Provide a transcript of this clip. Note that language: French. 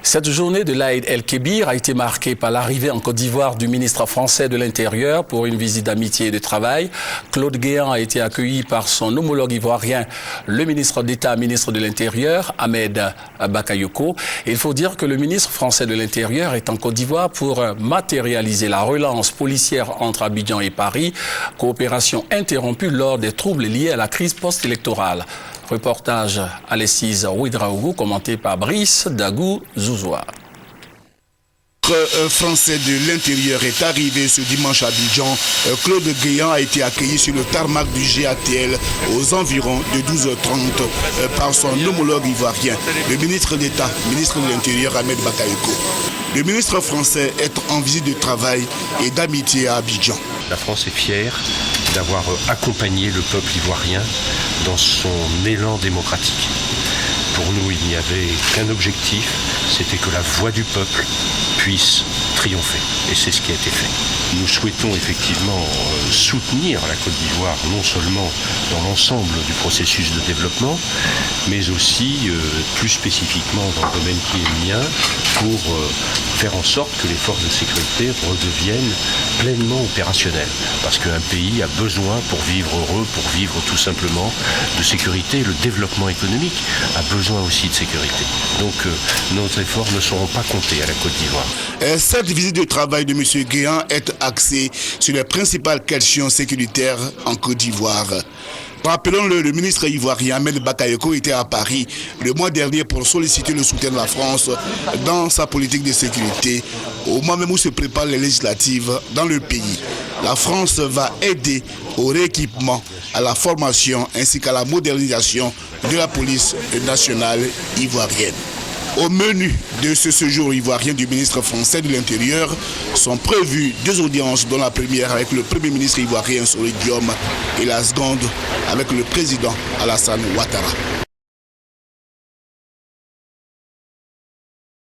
Cette journée de l'Aïd el-Kébir a été marquée par l'arrivée en Côte d'Ivoire du ministre français de l'Intérieur pour une visite d'amitié et de travail. Claude Guéant a été accueilli par son homologue ivoirien, le ministre d'État, ministre de l'Intérieur, Ahmed Bakayoko. Et il faut dire que le ministre français de l'Intérieur est en Côte d'Ivoire pour matérialiser la relance policière entre Abidjan et Paris, coopération interrompue lors des troubles liés à la crise post-électorale. Reportage à l'Essise Ouidraougou, commenté par Brice Dagou Zouzoua. Le français de l'Intérieur est arrivé ce dimanche à Abidjan. Claude Guéant a été accueilli sur le tarmac du GATL aux environs de 12h30 par son homologue ivoirien, le ministre d'État, ministre de l'Intérieur, Ahmed Bakayoko. Le ministre français est en visite de travail et d'amitié à Abidjan. La France est fière d'avoir accompagné le peuple ivoirien dans son élan démocratique. Pour nous, il n'y avait qu'un objectif, c'était que la voix du peuple puisse triompher. Et c'est ce qui a été fait. Nous souhaitons effectivement soutenir la Côte d'Ivoire, non seulement dans l'ensemble du processus de développement, mais aussi plus spécifiquement dans le domaine qui est le mien, pour faire en sorte que les forces de sécurité redeviennent pleinement opérationnelles. Parce qu'un pays a besoin, pour vivre heureux, pour vivre tout simplement, de sécurité. Le développement économique a besoin aussi de sécurité. Donc nos efforts ne seront pas comptés à la Côte d'Ivoire. Cette visite de travail de M. Guéant est axée sur les principales questions sécuritaires en Côte d'Ivoire. Rappelons-le, le ministre ivoirien Ahmed Bakayoko était à Paris le mois dernier pour solliciter le soutien de la France dans sa politique de sécurité, au moment même où se préparent les législatives dans le pays. La France va aider au rééquipement, à la formation ainsi qu'à la modernisation de la police nationale ivoirienne. Au menu de ce séjour ivoirien du ministre français de l'Intérieur sont prévues 2 audiences, dont la première avec le Premier ministre ivoirien Sori Diom et la seconde avec le président Alassane Ouattara.